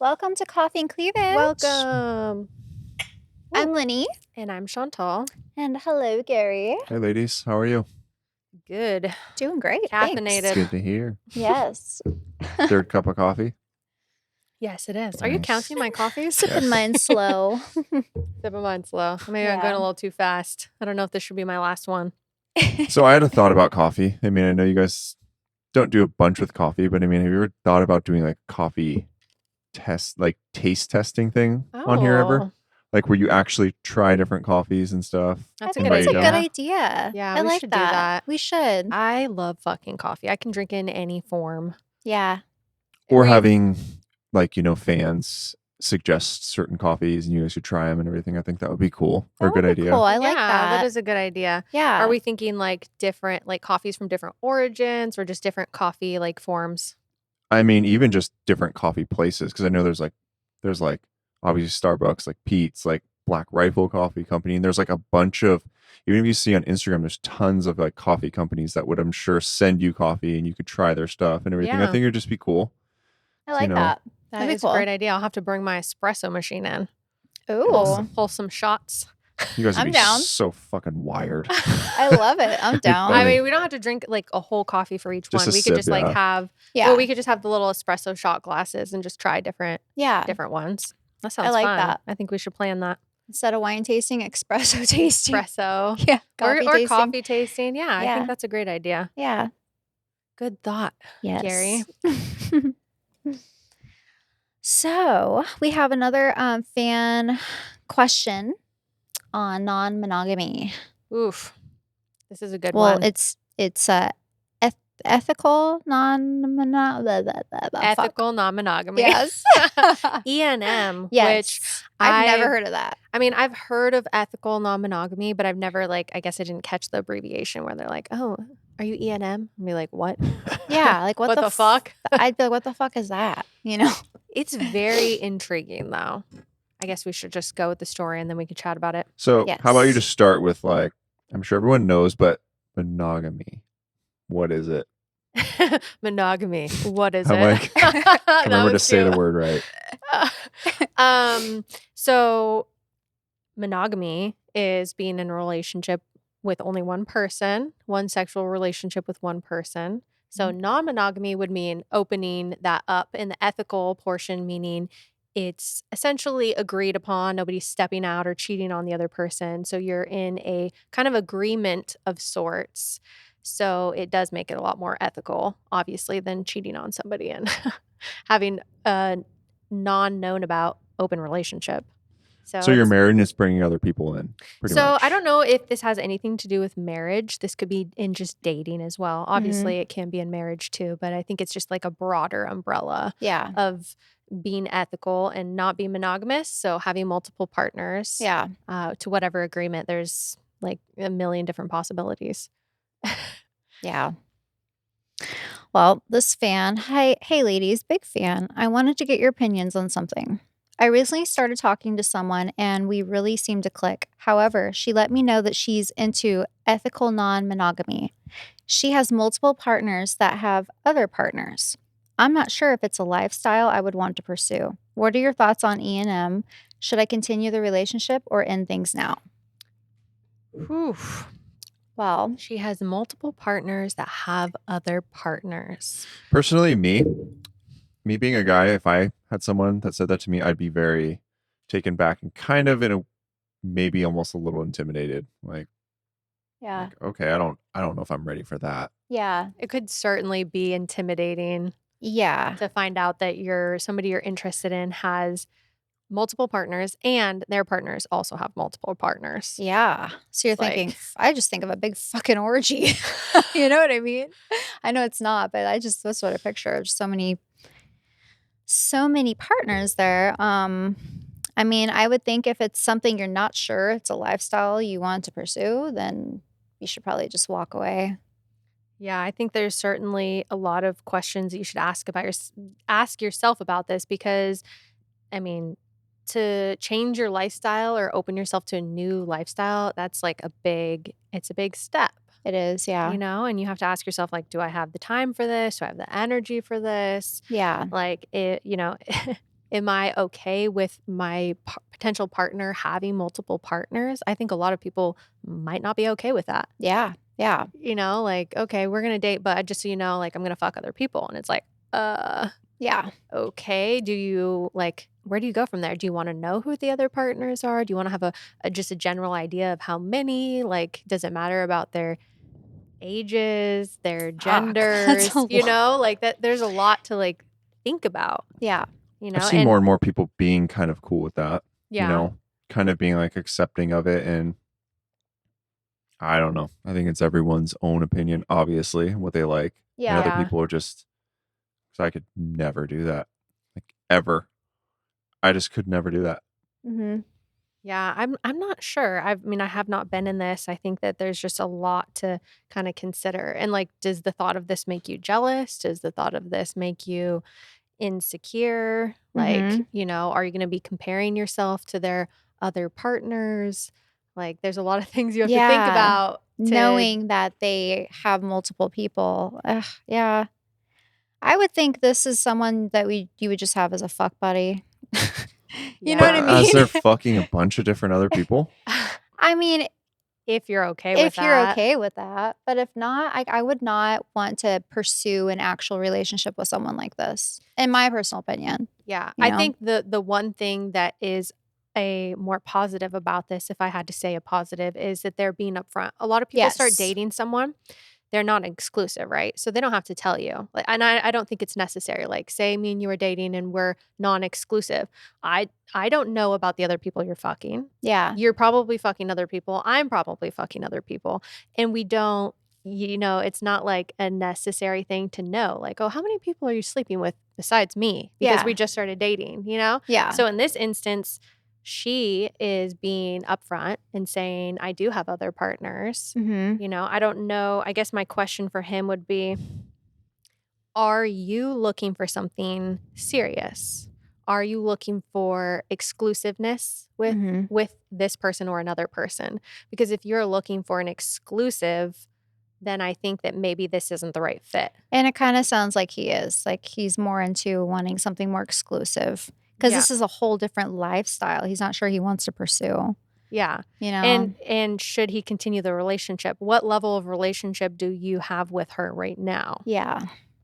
Welcome to Coffee and Cleavage. Welcome. I'm Lynnie. And I'm Shantal. And hello, Gary. Hey, ladies. How are you? Good. Doing great. Caffeinated. Thanks. Good to hear. Yes. Third cup of coffee? Yes, it is. Are you Nice. counting my coffees? Sipping mine slow. Sipping mine slow. Maybe I'm going a little too fast. I don't know if this should be my last one. So I had a thought about coffee. I mean, I know you guys don't do a bunch with coffee, but I mean, have you ever thought about doing like coffee test, like taste testing thing on here ever? Oh. Like where you actually try different coffees and stuff? That's I a think good that's a idea. good idea. Yeah, I we like should do that. that. We should. I love fucking coffee. I can drink in any form. Yeah. Or Every- having like, fans suggest certain coffees and you guys should try them and everything. I think that would be cool or a That good would be idea. cool. I like Yeah, that. that is a good idea. Yeah. Are we thinking like different, like coffees from different origins or just different coffee like forms? I mean, even just different coffee places, because I know there's like obviously Starbucks, like Pete's, like Black Rifle Coffee Company, and there's like a bunch of, even if you see on Instagram, there's tons of like coffee companies that would, I'm sure, send you coffee and you could try their stuff and everything. I Yeah. think it'd just be cool. I like know, that. That That'd be is cool. a great idea. I'll have to bring my espresso machine in. Ooh. Pull some shots. You guys would I'm be down. so fucking wired. I love it. I'm down. I funny. mean, we don't have to drink like a whole coffee for each Just one. a We sip, could just like yeah. have, Yeah. well, we could just have the little espresso shot glasses and just try different ones. That sounds like fun. that. I think we should plan that. Instead of wine tasting, espresso tasting. Espresso Yeah. or tasting. coffee tasting. Yeah, I Yeah. think that's a great idea. Yeah. Good thought. Yes. Gary. So we have another fan question on non-monogamy. Oof. This is a good Well, one. it's ethical non-monogamy. Ethical non-monogamy. Yes. ENM, Yes. which I've never heard of that. I mean, I've heard of ethical non-monogamy, but I've never I guess I didn't catch the abbreviation where they're like, "Oh, are you ENM?" I'd be like, "What?" Yeah, like what the fuck? I'd be like, what the fuck is that? It's very intriguing, though. I guess we should just go with the story and then we can chat about it. So how about you Yes. just start with like, I'm sure everyone knows, monogamy. What is it? Monogamy. What is I'm it? like, I remember to say the word right. So monogamy is being in a relationship with only one person, one sexual relationship with one person. So non-monogamy would mean opening that up in the ethical portion, meaning it's essentially agreed upon. Nobody's stepping out or cheating on the other person. So you're in a kind of agreement of sorts. So it does make it a lot more ethical, obviously, than cheating on somebody and having a non-known about open relationship. So you're it's- married and it's bringing other people in, pretty so much. I don't know if this has anything to do with marriage. This could be in just dating as well. Obviously, it can be in marriage too, but I think it's just like a broader umbrella Yeah. of being ethical and not being monogamous. So having multiple partners Yeah. to whatever agreement, there's like a million different possibilities. Yeah. Well, this fan, hey ladies, big fan. I wanted to get your opinions on something. I recently started talking to someone and we really seemed to click. However, she let me know that she's into ethical non-monogamy. She has multiple partners that have other partners. I'm not sure if it's a lifestyle I would want to pursue. What are your thoughts on ENM? Should I continue the relationship or end things now? Whew. Well, She has multiple partners that have other partners. Personally, me being a guy, if I had someone that said that to me, I'd be very taken back and kind of in a maybe almost a little intimidated. Like, yeah. okay, I don't know if I'm ready for that. Yeah. It could certainly be intimidating Yeah. to find out that somebody you're interested in has multiple partners and their partners also have multiple partners. Yeah. So you're It's like- thinking, I just think of a big fucking orgy. You know what I mean? I know it's not, but that's what I picture. Just so many partners there. I mean, I would think if it's something you're not sure it's a lifestyle you want to pursue, then you should probably just walk away. Yeah, I think there's certainly a lot of questions that you should ask yourself about this because, I mean, to change your lifestyle or open yourself to a new lifestyle, that's like it's a big step, It is, yeah. and you have to ask yourself, like, do I have the time for this? Do I have the energy for this? Yeah. Like, am I okay with my potential partner having multiple partners? I think a lot of people might not be okay with that. Yeah. Yeah. You know, like, okay, we're going to date, but just so you know, like, I'm going to fuck other people. And it's like, Yeah. okay. Do you like, where do you go from there? Do you want to know who the other partners are? Do you want to have just a general idea of how many? Like, does it matter about their ages, their Fuck. That's a genders? You lot. know, like that, there's a lot to like think about, Yeah. you I've know, seen more and more people being kind of cool with that, you yeah. know, kind of being like accepting of it. And I don't know. I think it's everyone's own opinion, obviously, what they like. And other Yeah. people are just, so I could never do that. Like ever. I just could never do that. Mm-hmm. Yeah, I'm not sure. I mean, I have not been in this. I think that there's just a lot to kind of consider. And like, does the thought of this make you jealous? Does the thought of this make you insecure? Mm-hmm. Like, you know, are you going to be comparing yourself to their other partners? Like, there's a lot of things you have to think Yeah. about to, Knowing that they have multiple people. Ugh, yeah. I would think this is someone that you would just have as a fuck buddy. You know yeah. what I But as mean? they're fucking a bunch of different other people, I mean, If you're okay with if you're that. okay with that, but if not, I would not want to pursue an actual relationship with someone like this, in my personal opinion, Yeah, you I know? think the one thing that is a more positive about this, if I had to say a positive, is that they're being upfront. A lot of people start Yes. dating someone, they're not exclusive, right? So they don't have to tell you. Like, and I don't think it's necessary. Like, say me and you are dating and we're non-exclusive. I don't know about the other people you're fucking. Yeah. You're probably fucking other people. I'm probably fucking other people. And we don't, you know, it's not like a necessary thing to know. Like, oh, how many people are you sleeping with besides me? Because we Yeah. just started dating, you know? Yeah. So in this instance, she is being upfront and saying, I do have other partners. Mhm. You know, I don't know. I guess my question for him would be, are you looking for something serious? Are you looking for exclusiveness Mhm. with this person or another person? Because if you're looking for an exclusive, then I think that maybe this isn't the right fit. And it kinda sounds like he is, like, he's more into wanting something more exclusive, because Yeah. this is a whole different lifestyle he's not sure he wants to pursue, Yeah. you And know? and should he continue the relationship? What level of relationship do you have with her right now? Yeah.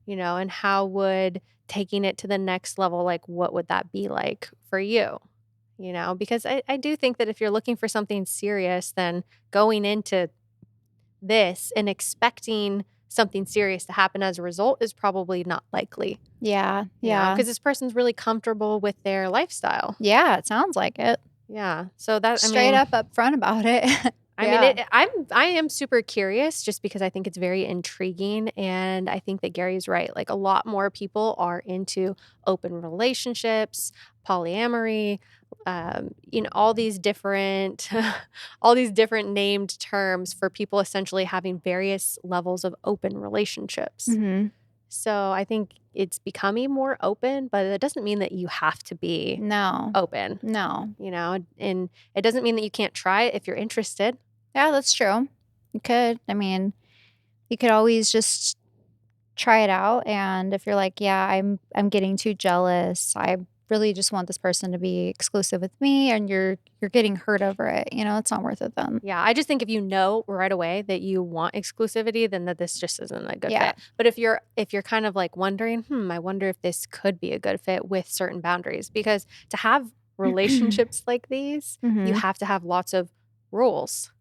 You know, and how would taking it to the next level, like what would that be like for you? You know, because I do think that if you're looking for something serious, then going into this and expecting something serious to happen as a result is probably not likely, Yeah. you know, Yeah. because this person's really comfortable with their lifestyle. Yeah, it sounds like it. Yeah. So that, I Straight mean, up upfront about it. I mean, Yeah. I am super curious just because I think it's very intriguing, and I think that Gary's right. Like a lot more people are into open relationships, polyamory, you know, all these different, all these different named terms for people essentially having various levels of open relationships. Mhm. So I think it's becoming more open, but it doesn't mean that you have to be No. open, No. you know, and it doesn't mean that you can't try it if you're interested. Yeah, that's true. You could. I mean, you could always just try it out, and if you're like, "Yeah, I'm getting too jealous. I really just want this person to be exclusive with me," and you're getting hurt over it, you know, it's not worth it then. Yeah, I just think if you know right away that you want exclusivity, then that this just isn't a good Yeah. fit. But if you're kind of like wondering, I wonder if this could be a good fit with certain boundaries, because to have relationships like these, you Mhm. have to have lots of rules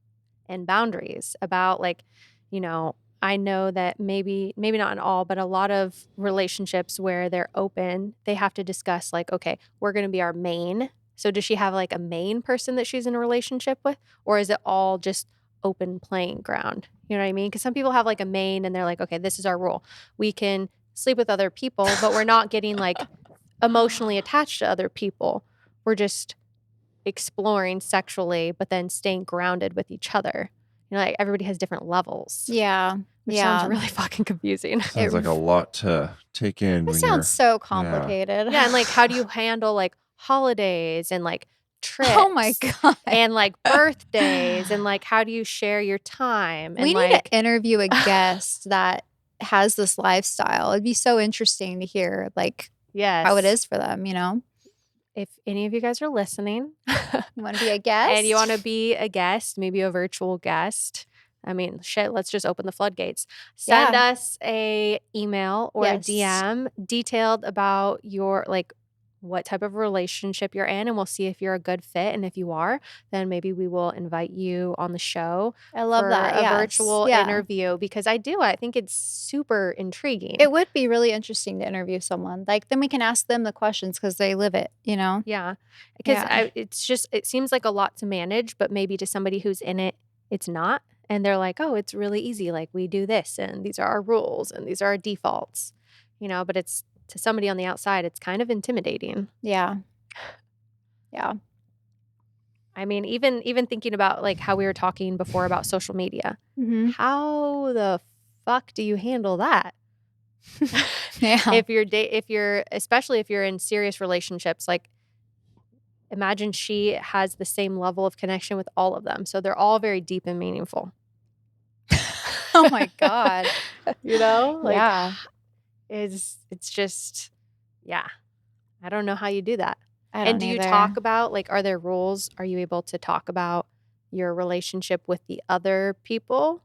and boundaries about like, you know, I know that maybe not in all, but a lot of relationships where they're open, they have to discuss like, okay, we're going to be our main. So does she have like a main person that she's in a relationship with, or is it all just open playing ground? You know what I mean? Because some people have like a main and they're like, okay, this is our rule. We can sleep with other people, but we're not getting like emotionally attached to other people. We're just exploring sexually, but then staying grounded with each other. You know, like everybody has different levels, Yeah. which sounds Yeah. really fucking confusing. It sounds like a lot to take in It when sounds you're, so yeah. complicated. Yeah, and like how do you handle like holidays and like Oh my trips god. and like birthdays and like how do you share your time and We need to like interview a guest that has this lifestyle. It'd be so interesting to hear, like, how it yes. is for them, you know? if any of you guys are listening You want to be a guest? and you want to be a guest, maybe a virtual guest, I mean, shit, let's just open the floodgates. Send Yeah. us a email or Yes. a DM detailed about your, like, what type of relationship you're in, and we'll see if you're a good fit. And if you are, then maybe we will invite you on the show I love for that. a Yes. virtual Yeah. interview, because I think it's super intriguing. It would be really interesting to interview someone. Like, then we can ask them the questions because they live it, you know? Yeah, because Yeah. it's just, it seems like a lot to manage, but maybe to somebody who's in it, it's not. And they're like, oh, it's really easy. Like, we do this, and these are our rules, and these are our defaults, but it's, to somebody on the outside, it's kind of intimidating. Yeah. Yeah. I mean, even thinking about, like, how we were talking before about social media. Mm-hmm. How the fuck do you handle that? Yeah. Especially if you're in serious relationships, like, imagine she has the same level of connection with all of them. So they're all very deep and meaningful. Oh my God. Like, Yeah. it's just, yeah. I don't know how you do that. I And don't do you either. talk about, like, are there rules? Are you able to talk about your relationship with the other people,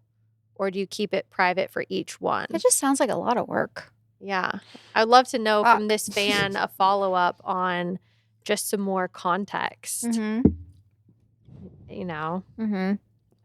or do you keep it private for each one? It just sounds like a lot of work. Yeah. I'd love to know from Fuck. this fan a follow-up on just some more context. Mm-hmm. Mm-hmm.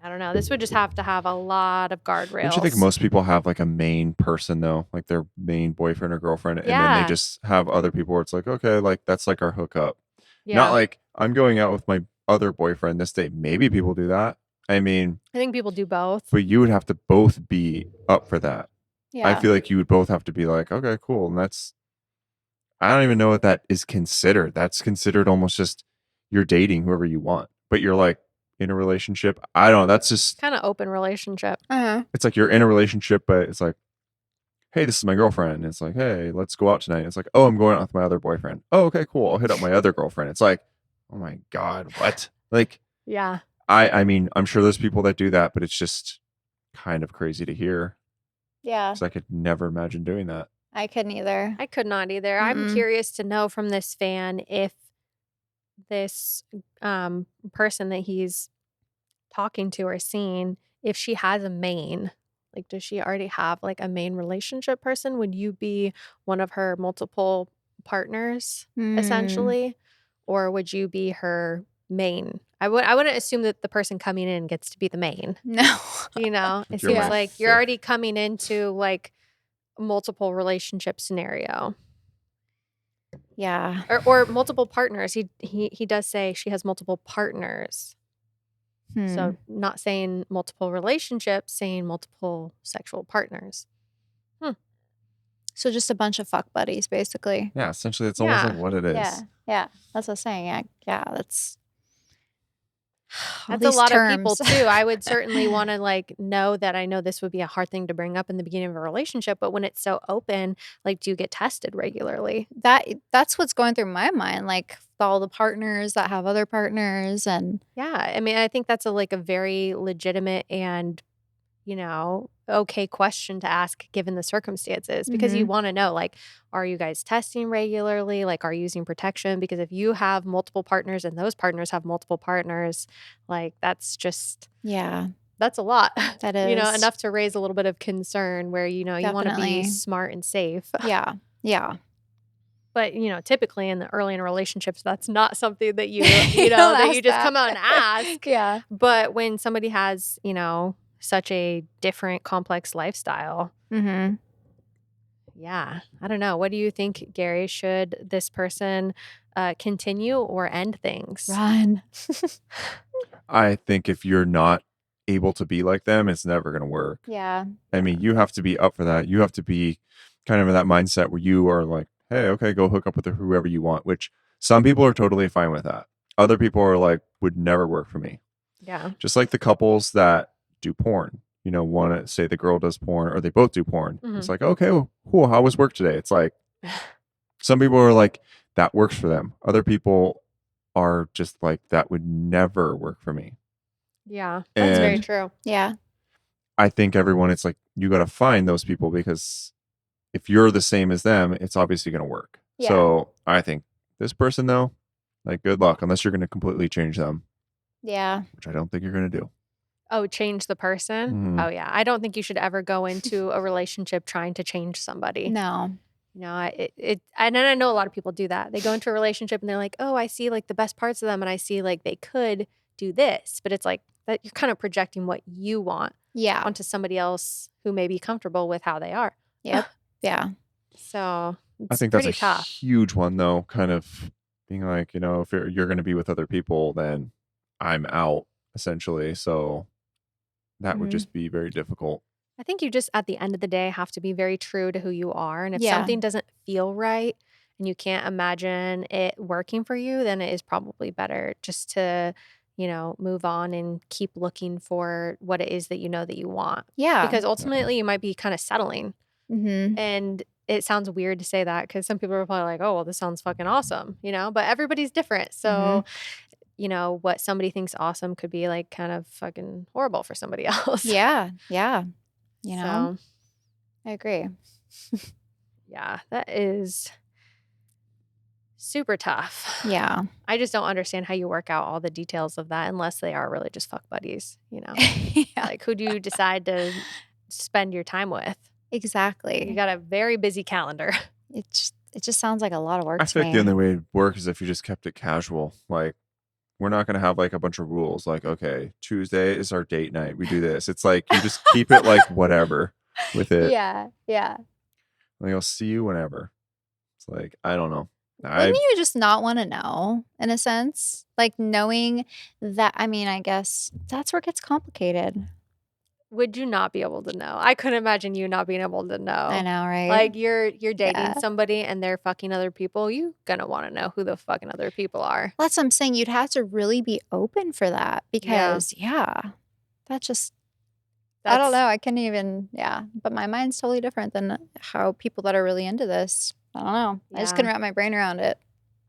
I don't know. This would just have to have a lot of guardrails. Don't you think most people have like a main person though, like their main boyfriend or girlfriend, and then Yeah. they just have other people where it's like, okay, like that's like our hookup. Yeah. Not like I'm going out with my other boyfriend this day. Maybe people do that. I mean, I think people do both. but you would have to both be up for that. Yeah. I feel like you would both have to be like, okay, cool. And that's, I don't even know what that is considered. That's considered almost just you're dating whoever you want, but you're like in a relationship. I don't know. That's just kind of open relationship. Uh-huh. It's like you're in a relationship, but it's like, hey, this is my girlfriend. And it's like, hey, let's go out tonight. It's like, oh, I'm going out with my other boyfriend. Oh, okay, cool. I'll hit up my other girlfriend. It's like, oh my God, what? Like, Yeah. I mean, I'm sure there's people that do that, but it's just kind of crazy to hear. Yeah. Because I could never imagine doing that. I couldn't either. I could not either. I'm curious to know from this fan if this person that he's talking to or seeing, if she has a main. Like, does she already have like a main relationship person? Would you be one of her multiple partners essentially? Or would you be her main? I wouldn't assume that the person coming in gets to be the main. No. It seems like you're already coming into like multiple relationship scenario. Yeah. Or multiple partners. He does say she has multiple partners. So not saying multiple relationships, saying multiple sexual partners. So just a bunch of fuck buddies, basically. Yeah, essentially, it's almost like what it is. Yeah. Yeah. That's what I'm saying. Yeah. That's a lot of people too. I would certainly want to like know that. I know this would be a hard thing to bring up in the beginning of a relationship, but when it's so open, like, do you get tested regularly? That's what's going through my mind. Like all the partners that have other partners, and yeah, I mean, I think that's a very legitimate and okay question to ask given the circumstances, because you want to know, like, are you guys testing regularly? Like, are you using protection? Because if you have multiple partners and those partners have multiple partners, like, that's just, that's a lot. That is, enough to raise a little bit of concern where, you want to be smart and safe. Yeah. Yeah. But, typically early in relationships, that's not something that you, that you just come out and ask. Yeah. But when somebody has, such a different, complex lifestyle. Yeah. I don't know. What do you think, Gary? Should this person continue or end things? Run. I think if you're not able to be like them, it's never going to work. Yeah. I mean, you have to be up for that. You have to be kind of in that mindset where you are like, hey, okay, go hook up with whoever you want, which some people are totally fine with that. Other people are like, would never work for me. Yeah. Just like the couples that do porn, want to say the girl does porn or they both do porn. It's like, okay, well, cool. How was work today? It's like, some people are like, that works for them. Other people are just like, that would never work for me. Yeah, that's very true. Yeah. I think everyone, it's like, you got to find those people, because if you're the same as them, it's obviously going to work. Yeah. So I think this person though, Like, good luck, unless you're going to completely change them, Yeah. which I don't think you're going to do. Oh, change the person? Mhm. Oh, yeah. I don't think you should ever go into a relationship trying to change somebody. No. You know, and then I know a lot of people do that. They go into a relationship and they're like, oh, I see like the best parts of them and I see like they could do this. But it's like that you're kind of projecting what you want Yeah. onto somebody else who may be comfortable with how they are. Yep. Yeah. So I it's think that's a pretty tough. huge one, though, kind of being like, if you're going to be with other people, then I'm out, essentially. So that would Mhm. just be very difficult. I think you just, at the end of the day, have to be very true to who you are. And if Yeah. something doesn't feel right and you can't imagine it working for you, then it is probably better just to, move on and keep looking for what it is that you know that you want. Yeah. Because ultimately, you might be kind of settling. Mhm. And it sounds weird to say that because some people are probably like, oh, well, this sounds fucking awesome, but everybody's different. So, what somebody thinks awesome could be like kind of fucking horrible for somebody else. Yeah. Yeah. You know? So, I agree. yeah, that is super tough. Yeah. I just don't understand how you work out all the details of that unless they are really just fuck buddies, Yeah. Like, who do you decide to spend your time with? You Exactly. got a very busy calendar. It just sounds like a lot of work I to feel like the me. only way it works is if you just kept it casual. Like, we're not going to have like a bunch of rules. Like, okay, Tuesday is our date night. We do this. It's like you just keep it like whatever with it. Yeah. Yeah. Like, I'll see you whenever. It's like, I don't know. Wouldn't you just not want to know in a sense? Like knowing that, I mean, I guess that's where it gets complicated. Would you not be able to know? I couldn't imagine you not being able to know. I know, right? Like you're dating Yeah. somebody and they're fucking other people. You gonna want to know who the fucking other people are. That's what I'm saying. You'd have to really be open for that because, that just, I don't know. I couldn't even, but my mind's totally different than how people that are really into this. I don't know. I just couldn't wrap my brain around it.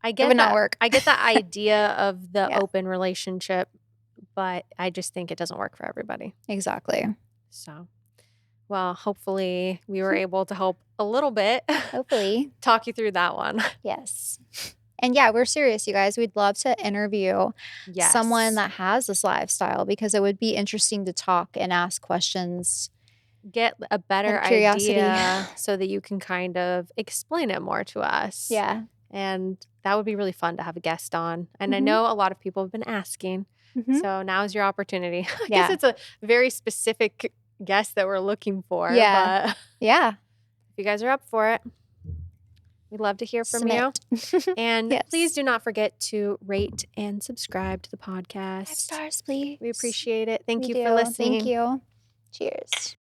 I It get would that. not work. I get the idea of the Yeah. open relationship, but I just think it doesn't work for everybody. Exactly. So, well, hopefully we were able to help a little bit. Hopefully. Talk you through that one. Yes. And yeah, we're serious, you guys. We'd love to interview someone that has this lifestyle because it would be interesting to talk and ask questions. Get a better curiosity. idea so that you can kind of explain it more to us. Yeah. And that would be really fun to have a guest on. And I know a lot of people have been asking. So now's your opportunity. I guess it's a very specific guest that we're looking for. Yeah. But Yeah. if you guys are up for it, we'd love to hear from you. And please do not forget to rate and subscribe to the podcast. 5 stars, please. We appreciate it. Thank We you do. for listening. Thank you. Cheers.